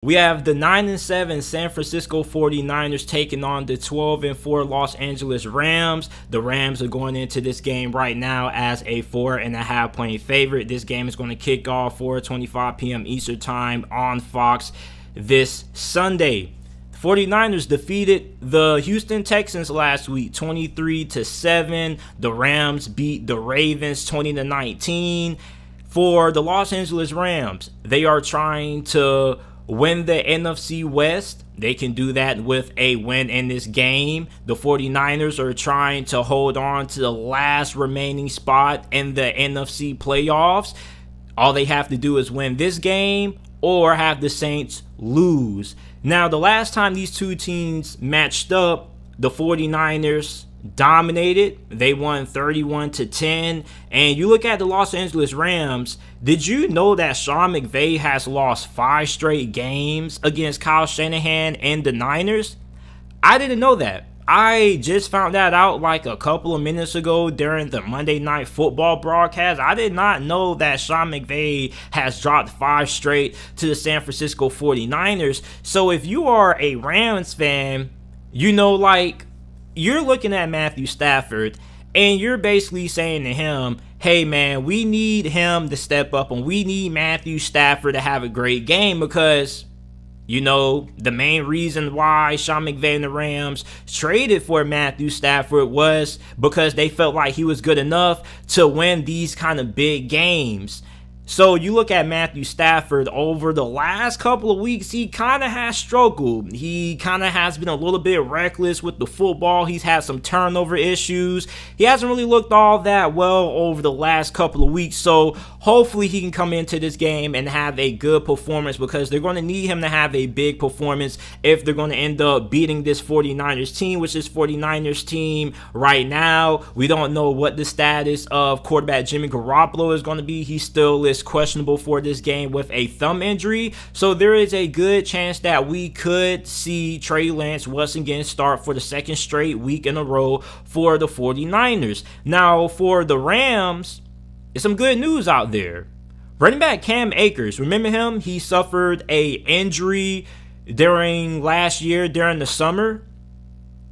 We have the 9-7 San Francisco 49ers taking on the 12-4 Los Angeles Rams. The Rams are going into this game right now as a 4.5-point favorite. This game is going to kick off 4:25 p.m. Eastern Time on Fox this Sunday. The 49ers defeated the Houston Texans last week 23-7. The Rams beat the Ravens 20-19. For the Los Angeles Rams, they are trying to win the NFC West. They can do that with a win in this game. The 49ers are trying to hold on to the last remaining spot in the NFC playoffs. All they have to do is win this game or have the Saints lose. Now, the last time these two teams matched up, the 49ers dominated. They won 31-10. And you look at the Los Angeles Rams, did you know that Sean McVay has lost 5 straight games against Kyle Shanahan and the Niners? I didn't know that. I just found that out like a couple of minutes ago during the Monday Night Football broadcast. I did not know that Sean McVay has dropped 5 straight to the San Francisco 49ers. So if you are a Rams fan, you know, like, you're looking at Matthew Stafford and you're basically saying to him, hey man, we need him to step up and we need Matthew Stafford to have a great game, because, you know, the main reason why Sean McVay and the Rams traded for Matthew Stafford was because they felt like he was good enough to win these kind of big games. So you look at Matthew Stafford over the last couple of weeks, he kind of has struggled. He kind of has been a little bit reckless with the football. He's had some turnover issues. He hasn't really looked all that well over the last couple of weeks. So hopefully he can come into this game and have a good performance, because they're going to need him to have a big performance if they're going to end up beating this 49ers team, which is 49ers team right now. We don't know what the status of quarterback Jimmy Garoppolo is going to be. He still is questionable for this game with a thumb injury, so there is a good chance that we could see Trey Lance once again start for the second straight week in a row for the 49ers. Now, for the Rams, there's some good news out there. Running back Cam Akers, remember him? He suffered a injury during last year during the summer.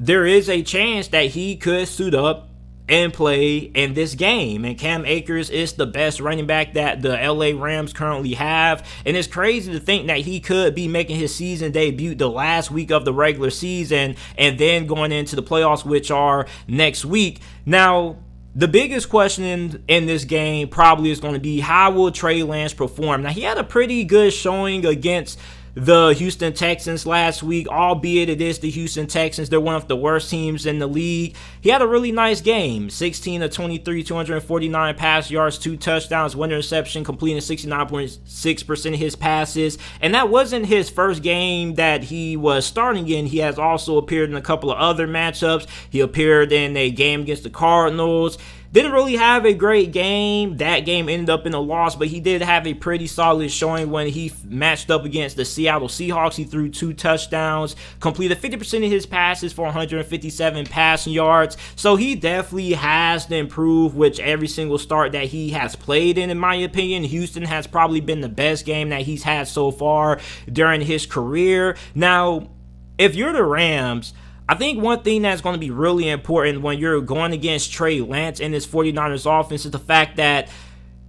There is a chance that he could suit up and play in this game, and Cam Akers is the best running back that the LA Rams currently have, and it's crazy to think that he could be making his season debut the last week of the regular season and then going into the playoffs, which are next week. Now, the biggest question in this game probably is going to be, how will Trey Lance perform? Now, he had a pretty good showing against the Houston Texans last week, albeit it is the Houston Texans. They're one of the worst teams in the league. He had a really nice game, 16 of 23, 249 pass yards, 2 touchdowns, 1 interception, completing 69.6% of his passes. And that wasn't his first game that he was starting in. He has also appeared in a couple of other matchups. He appeared in a game against the Cardinals. Didn't really have a great game. That game ended up in a loss, but he did have a pretty solid showing when he matched up against the Seattle Seahawks. He threw 2 touchdowns, completed 50% of his passes for 157 passing yards. So he definitely has to improve with every single start that he has played in my opinion. Houston has probably been the best game that he's had so far during his career. Now, if you're the Rams, I think one thing that's going to be really important when you're going against Trey Lance and this 49ers offense is the fact that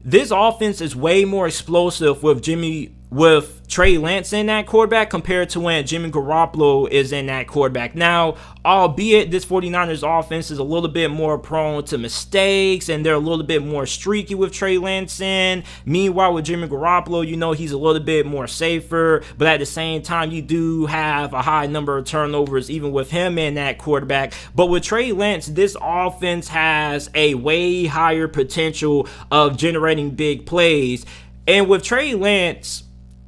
this offense is way more explosive with Trey Lance in that quarterback compared to when Jimmy Garoppolo is in that quarterback. Now, albeit this 49ers offense is a little bit more prone to mistakes and they're a little bit more streaky with Trey Lance in. Meanwhile, with Jimmy Garoppolo, you know, he's a little bit more safer, but at the same time, you do have a high number of turnovers even with him in that quarterback. But with Trey Lance, this offense has a way higher potential of generating big plays. And with Trey Lance,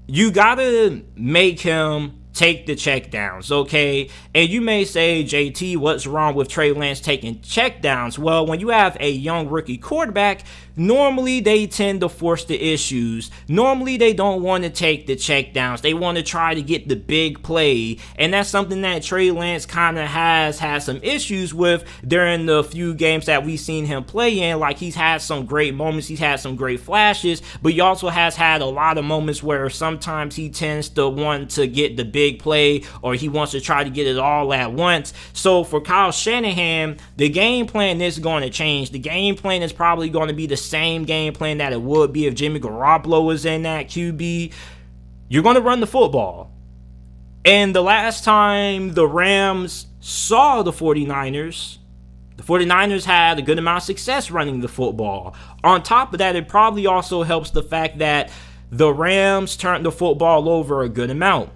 you gotta make him take the checkdowns, okay? And you may say, JT, what's wrong with Trey Lance taking checkdowns? Well, when you have a young rookie quarterback, normally they tend to force the issues. Normally they don't want to take the checkdowns. They want to try to get the big play. And that's something that Trey Lance kind of has had some issues with during the few games that we've seen him play in. Like, he's had some great moments, he's had some great flashes, but he also has had a lot of moments where sometimes he tends to want to get the big play, or he wants to try to get it all at once. So for Kyle Shanahan, the game plan is going to change. The game plan is probably going to be the same game plan that it would be if Jimmy Garoppolo was in that QB. You're going to run the football. And the last time the Rams saw the 49ers had a good amount of success running the football. On top of that, it probably also helps the fact that the Rams turned the football over a good amount.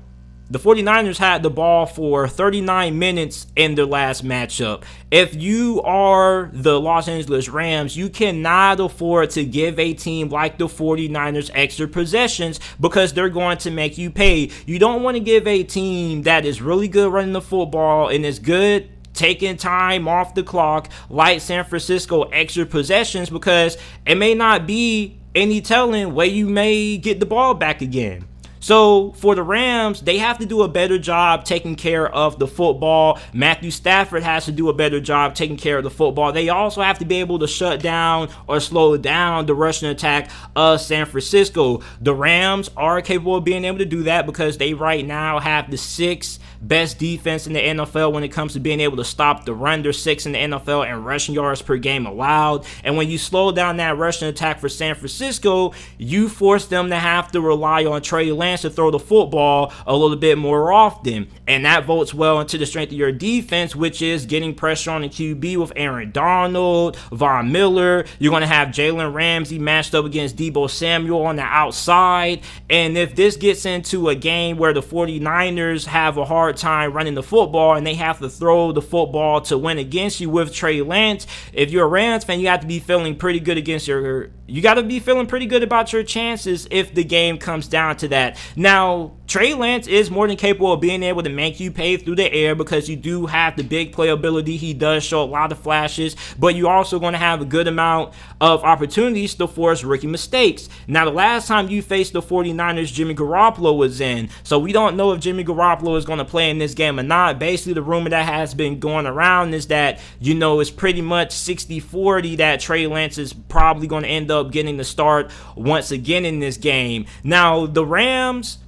The 49ers had the ball for 39 minutes in their last matchup. If you are the Los Angeles Rams, you cannot afford to give a team like the 49ers extra possessions, because they're going to make you pay. You don't want to give a team that is really good running the football and is good taking time off the clock like San Francisco extra possessions, because it may not be any telling where you may get the ball back again. So for the Rams, they have to do a better job taking care of the football. Matthew Stafford has to do a better job taking care of the football. They also have to be able to shut down or slow down the rushing attack of San Francisco. The Rams are capable of being able to do that because they right now have the 6th best defense in the NFL when it comes to being able to stop the run. They're 6th in the NFL in rushing yards per game allowed. And when you slow down that rushing attack for San Francisco, you force them to have to rely on Trey Lance to throw the football a little bit more often. And that votes well into the strength of your defense, which is getting pressure on the QB with Aaron Donald, Von Miller. You're going to have Jalen Ramsey matched up against Deebo Samuel on the outside. And if this gets into a game where the 49ers have a hard time running the football and they have to throw the football to win against you with Trey Lance, if you're a Rams fan, you have to be feeling pretty good about your chances if the game comes down to that. Now, Trey Lance is more than capable of being able to make you pay through the air because you do have the big playability. He does show a lot of flashes, but you're also going to have a good amount of opportunities to force rookie mistakes. Now, the last time you faced the 49ers, Jimmy Garoppolo was in, so we don't know if Jimmy Garoppolo is going to play in this game or not. Basically, the rumor that has been going around is that, it's pretty much 60-40 that Trey Lance is probably going to end up getting the start once again in this game. Now, the Rams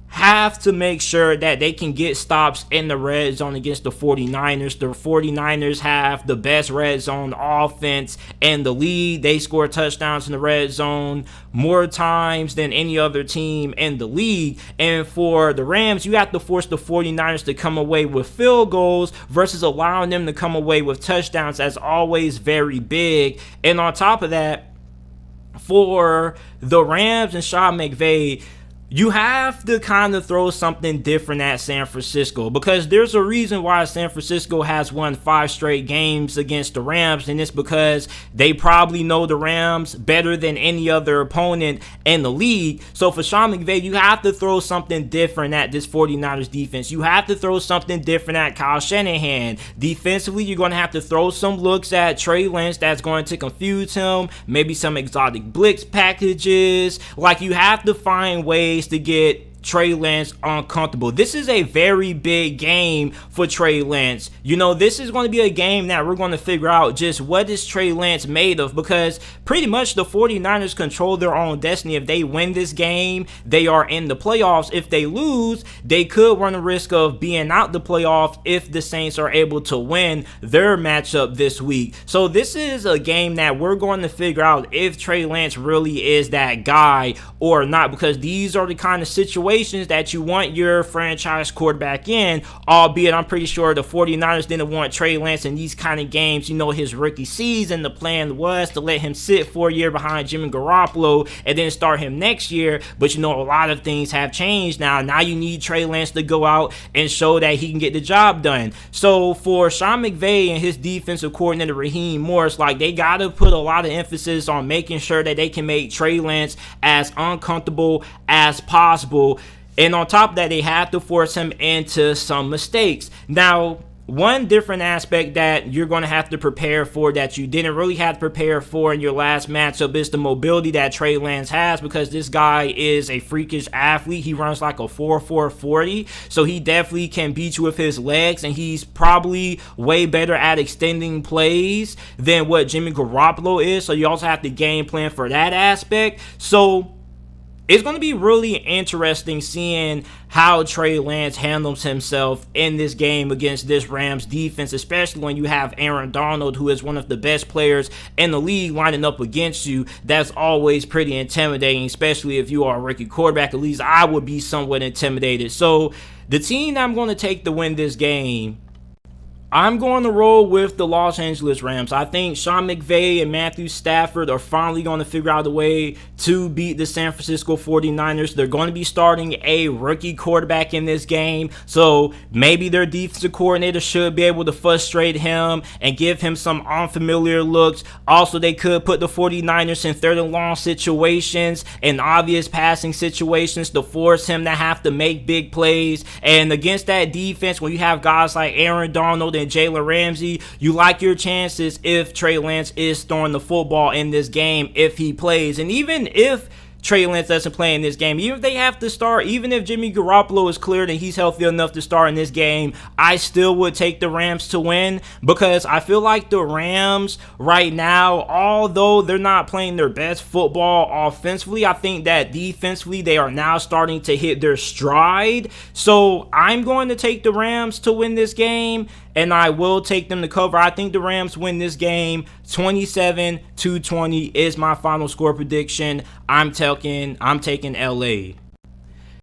have to make sure that they can get stops in the red zone against the 49ers. The 49ers have the best red zone offense in the league. They score touchdowns in the red zone more times than any other team in the league. And for the Rams, you have to force the 49ers to come away with field goals versus allowing them to come away with touchdowns. That's always very big. And on top of that, for the Rams and Sean McVay, you have to kind of throw something different at San Francisco, because there's a reason why San Francisco has won 5 straight games against the Rams, and it's because they probably know the Rams better than any other opponent in the league. So for Sean McVay, you have to throw something different at this 49ers defense. You have to throw something different at Kyle Shanahan. Defensively, you're going to have to throw some looks at Trey Lance that's going to confuse him, maybe some exotic blitz packages. Like, you have to find ways to get Trey Lance uncomfortable. This is a very big game for Trey Lance. This is going to be a game that we're going to figure out just what is Trey Lance made of, because pretty much the 49ers control their own destiny. If they win this game, they are in the playoffs. If they lose, they could run the risk of being out the playoffs if the Saints are able to win their matchup this week. So this is a game that we're going to figure out if Trey Lance really is that guy or not, because these are the kind of situations that you want your franchise quarterback in, albeit I'm pretty sure the 49ers didn't want Trey Lance in these kind of games. His rookie season, the plan was to let him sit for a year behind Jimmy Garoppolo and then start him next year, but a lot of things have changed now. Now you need Trey Lance to go out and show that he can get the job done. So for Sean McVay and his defensive coordinator Raheem Morris, they got to put a lot of emphasis on making sure that they can make Trey Lance as uncomfortable as possible. And on top of that, they have to force him into some mistakes. Now, one different aspect that you're going to have to prepare for that you didn't really have to prepare for in your last matchup is the mobility that Trey Lance has, because this guy is a freakish athlete. He runs like a 4.4 40, so he definitely can beat you with his legs, and he's probably way better at extending plays than what Jimmy Garoppolo is, so you also have to game plan for that aspect. So it's going to be really interesting seeing how Trey Lance handles himself in this game against this Rams defense, especially when you have Aaron Donald, who is one of the best players in the league, lining up against you. That's always pretty intimidating, especially if you are a rookie quarterback. At least I would be somewhat intimidated. So the team that I'm going to take to win this game, I'm going to roll with the Los Angeles Rams. I think Sean McVay and Matthew Stafford are finally going to figure out a way to beat the San Francisco 49ers. They're going to be starting a rookie quarterback in this game, so maybe their defensive coordinator should be able to frustrate him and give him some unfamiliar looks. Also, they could put the 49ers in third and long situations and obvious passing situations to force him to have to make big plays. And against that defense, when you have guys like Aaron Donald and Jalen Ramsey, you like your chances if Trey Lance is throwing the football in this game if he plays. And even if Trey Lance doesn't play in this game, even if they have to start, even if Jimmy Garoppolo is cleared and he's healthy enough to start in this game, I still would take the Rams to win, because I feel like the Rams right now, although they're not playing their best football offensively, I think that defensively they are now starting to hit their stride. So I'm going to take the Rams to win this game, and I will take them to cover. I think the Rams win this game 27-20 is my final score prediction. I'm taking LA.